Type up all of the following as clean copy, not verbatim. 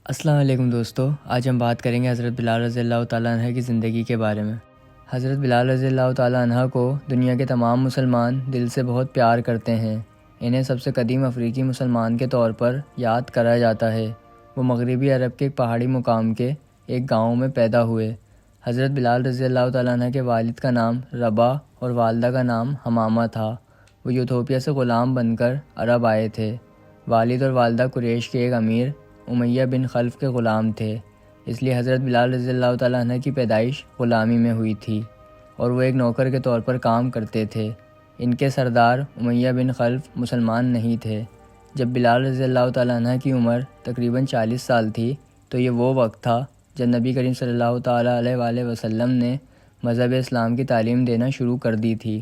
السلام علیکم دوستو، آج ہم بات کریں گے حضرت بلال رضی اللہ تعالیٰ عنہ کی زندگی کے بارے میں۔ حضرت بلال رضی اللہ تعالیٰ عنہ کو دنیا کے تمام مسلمان دل سے بہت پیار کرتے ہیں۔ انہیں سب سے قدیم افریقی مسلمان کے طور پر یاد کرا جاتا ہے۔ وہ مغربی عرب کے ایک پہاڑی مقام کے ایک گاؤں میں پیدا ہوئے۔ حضرت بلال رضی اللہ تعالیٰ عنہ کے والد کا نام ربا اور والدہ کا نام حمامہ تھا۔ وہ یوتھوپیا سے غلام بن کر عرب آئے تھے۔ والد اور والدہ قریش کے ایک امیر امیہ بن خلف کے غلام تھے، اس لیے حضرت بلال رضی اللہ تعالیٰ عنہ کی پیدائش غلامی میں ہوئی تھی اور وہ ایک نوکر کے طور پر کام کرتے تھے۔ ان کے سردار امیہ بن خلف مسلمان نہیں تھے۔ جب بلال رضی اللہ تعالیٰ عنہ کی عمر تقریباً 40 سال تھی تو یہ وہ وقت تھا جب نبی کریم صلی اللہ تعالیٰ علیہ وآلہ وسلم نے مذہب اسلام کی تعلیم دینا شروع کر دی تھی۔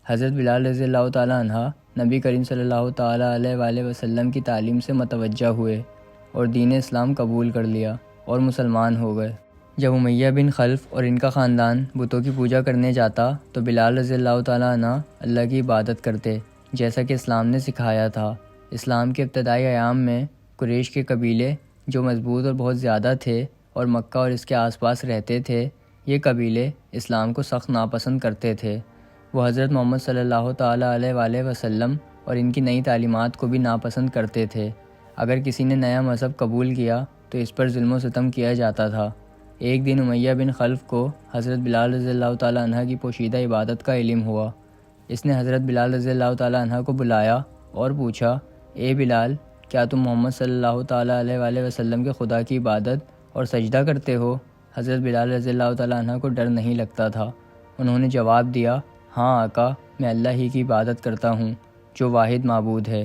حضرت بلال رضی اللہ تعالیٰ عنہ نبی کریم صلی اللہ تعالیٰ علیہ وآلہ وسلم کی تعلیم سے متوجہ ہوئے اور دین اسلام قبول کر لیا اور مسلمان ہو گئے۔ جب امیہ بن خلف اور ان کا خاندان بتوں کی پوجا کرنے جاتا تو بلال رضی اللہ تعالیٰ عنہ اللہ کی عبادت کرتے جیسا کہ اسلام نے سکھایا تھا۔ اسلام کے ابتدائی ایام میں قریش کے قبیلے جو مضبوط اور بہت زیادہ تھے اور مکہ اور اس کے آس پاس رہتے تھے، یہ قبیلے اسلام کو سخت ناپسند کرتے تھے۔ وہ حضرت محمد صلی اللہ تعالیٰ علیہ وآلہ وسلم اور ان کی نئی تعلیمات کو بھی ناپسند کرتے تھے۔ اگر کسی نے نیا مذہب قبول کیا تو اس پر ظلم و ستم کیا جاتا تھا۔ ایک دن امیہ بن خلف کو حضرت بلال رضی اللہ تعالیٰ عنہ کی پوشیدہ عبادت کا علم ہوا۔ اس نے حضرت بلال رضی اللہ تعالیٰ عنہ کو بلایا اور پوچھا، اے بلال، کیا تم محمد صلی اللہ تعالیٰ علیہ وآلہ وسلم کے خدا کی عبادت اور سجدہ کرتے ہو؟ حضرت بلال رضی اللہ تعالیٰ عنہ کو ڈر نہیں لگتا تھا۔ انہوں نے جواب دیا، ہاں آقا، میں اللہ ہی کی عبادت کرتا ہوں جو واحد معبود ہے۔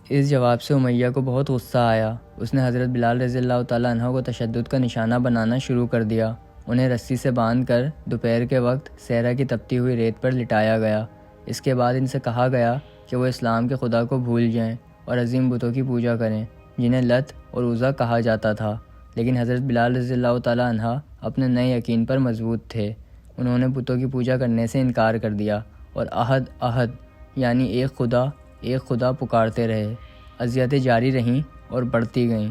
اس جواب سے امیہ کو بہت غصہ آیا۔ اس نے حضرت بلال رضی اللہ تعالیٰ عنہ کو تشدد کا نشانہ بنانا شروع کر دیا۔ انہیں رسی سے باندھ کر دوپہر کے وقت صحرا کی تپتی ہوئی ریت پر لٹایا گیا۔ اس کے بعد ان سے کہا گیا کہ وہ اسلام کے خدا کو بھول جائیں اور عظیم بتوں کی پوجا کریں جنہیں لت اور عزا کہا جاتا تھا۔ لیکن حضرت بلال رضی اللہ تعالیٰ عنہ اپنے نئے یقین پر مضبوط تھے۔ انہوں نے بتوں کی پوجا کرنے سے انکار کر دیا اور احد احد یعنی ایک خدا پکارتے رہے۔ اذیتیں جاری رہیں اور بڑھتی گئیں۔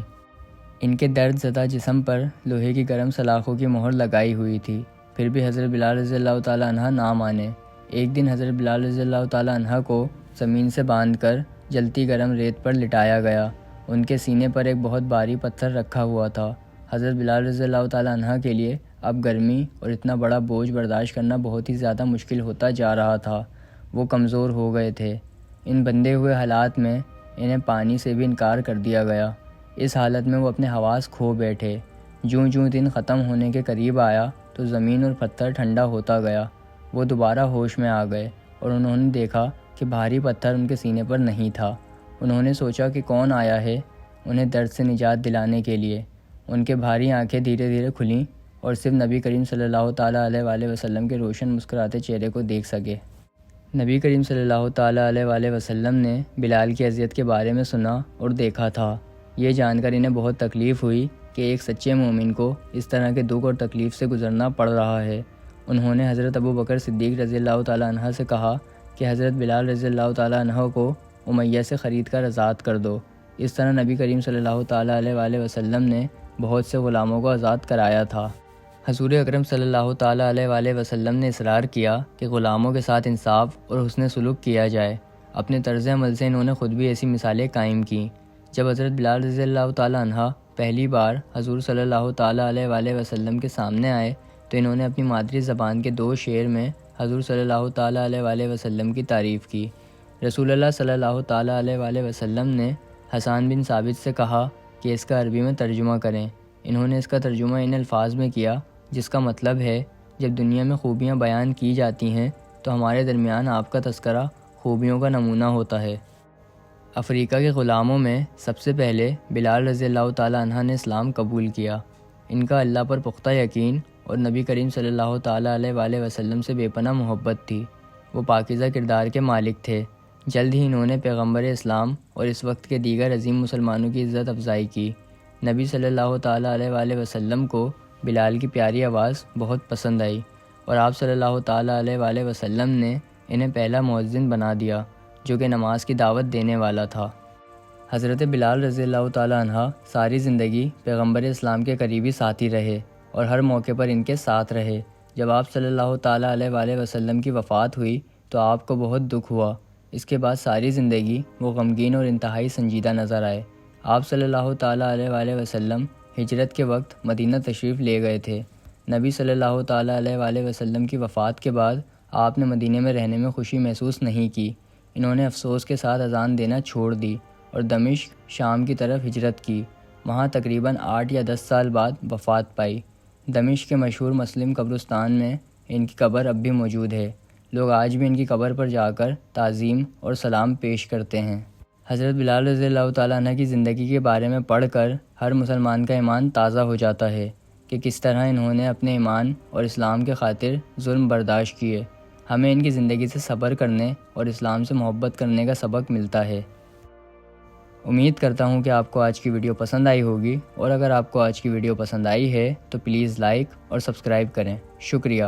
ان کے درد زدہ جسم پر لوہے کی گرم سلاخوں کی مہر لگائی ہوئی تھی، پھر بھی حضرت بلال رضی اللہ تعالیٰ عنہ نہ مانے۔ ایک دن حضرت بلال رضی اللہ تعالیٰ عنہ کو زمین سے باندھ کر جلتی گرم ریت پر لٹایا گیا۔ ان کے سینے پر ایک بہت بھاری پتھر رکھا ہوا تھا۔ حضرت بلال رضی اللہ تعالیٰ عنہ کے لیے اب گرمی اور اتنا بڑا بوجھ برداشت کرنا بہت ہی زیادہ مشکل ہوتا جا رہا تھا۔ وہ کمزور ہو گئے تھے۔ ان بندھے ہوئے حالات میں انہیں پانی سے بھی انکار کر دیا گیا۔ اس حالت میں وہ اپنے حواس کھو بیٹھے۔ جوں جوں دن ختم ہونے کے قریب آیا تو زمین اور پتھر ٹھنڈا ہوتا گیا۔ وہ دوبارہ ہوش میں آ گئے اور انہوں نے دیکھا کہ بھاری پتھر ان کے سینے پر نہیں تھا۔ انہوں نے سوچا کہ کون آیا ہے انہیں درد سے نجات دلانے کے لیے۔ ان کے بھاری آنکھیں دھیرے دھیرے کھلیں اور صرف نبی کریم صلی اللہ تعالیٰ علیہ وآلہ وسلم کے روشن مسکراتے چہرے کو دیکھ سکے۔ نبی کریم صلی اللہ تعالیٰ علیہ وآلہ وسلم نے بلال کی اذیت کے بارے میں سنا اور دیکھا تھا۔ یہ جان کر انہیں بہت تکلیف ہوئی کہ ایک سچے مومن کو اس طرح کے دکھ اور تکلیف سے گزرنا پڑ رہا ہے۔ انہوں نے حضرت ابو بکر صدیق رضی اللہ تعالیٰ عنہ سے کہا کہ حضرت بلال رضی اللہ تعالیٰ عنہ کو امیہ سے خرید کر آزاد کر دو۔ اس طرح نبی کریم صلی اللہ تعالیٰ علیہ وآلہ وسلم نے بہت سے غلاموں کو آزاد کرایا تھا۔ حضور اکرم صلی اللہ تعالیٰ علیہ وآلہ وسلم نے اصرار کیا کہ غلاموں کے ساتھ انصاف اور حسن سلوک کیا جائے۔ اپنے طرز عمل سے انہوں نے خود بھی ایسی مثالیں قائم کیں۔ جب حضرت بلال رضی اللہ تعالیٰ عنہ پہلی بار حضور صلی اللہ تعالیٰ علیہ وآلہ وسلم کے سامنے آئے تو انہوں نے اپنی مادری زبان کے 2 شعر میں حضور صلی اللہ تعالیٰ علیہ وآلہ وسلم کی تعریف کی۔ رسول اللہ صلی اللہ تعالیٰ علیہ وآلہ وسلم نے حسان بن ثابت سے کہا کہ اس کا عربی میں ترجمہ کریں۔ انہوں نے اس کا ترجمہ ان الفاظ میں کیا جس کا مطلب ہے، جب دنیا میں خوبیاں بیان کی جاتی ہیں تو ہمارے درمیان آپ کا تذکرہ خوبیوں کا نمونہ ہوتا ہے۔ افریقہ کے غلاموں میں سب سے پہلے بلال رضی اللہ تعالیٰ عنہ نے اسلام قبول کیا۔ ان کا اللہ پر پختہ یقین اور نبی کریم صلی اللہ تعالیٰ علیہ وآلہ وسلم سے بے پناہ محبت تھی۔ وہ پاکیزہ کردار کے مالک تھے۔ جلد ہی انہوں نے پیغمبر اسلام اور اس وقت کے دیگر عظیم مسلمانوں کی عزت افزائی کی۔ نبی صلی اللہ تعالیٰ علیہ وآلہ وسلم کو بلال کی پیاری آواز بہت پسند آئی اور آپ صلی اللہ تعالیٰ علیہ وآلہ وسلم نے انہیں پہلا مؤذن بنا دیا جو کہ نماز کی دعوت دینے والا تھا۔ حضرت بلال رضی اللہ تعالیٰ عنہ ساری زندگی پیغمبر اسلام کے قریبی ساتھی رہے اور ہر موقع پر ان کے ساتھ رہے۔ جب آپ صلی اللہ تعالیٰ علیہ وآلہ وسلم کی وفات ہوئی تو آپ کو بہت دکھ ہوا۔ اس کے بعد ساری زندگی وہ غمگین اور انتہائی سنجیدہ نظر آئے۔ آپ صلی اللہ تعالیٰ علیہ وآلہ وسلم ہجرت کے وقت مدینہ تشریف لے گئے تھے۔ نبی صلی اللہ تعالیٰ علیہ وآلہ وسلم کی وفات کے بعد آپ نے مدینہ میں رہنے میں خوشی محسوس نہیں کی۔ انہوں نے افسوس کے ساتھ اذان دینا چھوڑ دی اور دمشق شام کی طرف ہجرت کی۔ وہاں تقریباً 8 یا 10 سال بعد وفات پائی۔ دمشق کے مشہور مسلم قبرستان میں ان کی قبر اب بھی موجود ہے۔ لوگ آج بھی ان کی قبر پر جا کر تعظیم اور سلام پیش کرتے ہیں۔ حضرت بلال رضی اللہ تعالیٰ عنہ کی زندگی کے بارے میں پڑھ کر ہر مسلمان کا ایمان تازہ ہو جاتا ہے کہ کس طرح انہوں نے اپنے ایمان اور اسلام کے خاطر ظلم برداشت کیے۔ ہمیں ان کی زندگی سے صبر کرنے اور اسلام سے محبت کرنے کا سبق ملتا ہے۔ امید کرتا ہوں کہ آپ کو آج کی ویڈیو پسند آئی ہوگی، اور اگر آپ کو آج کی ویڈیو پسند آئی ہے تو پلیز لائک اور سبسکرائب کریں۔ شکریہ۔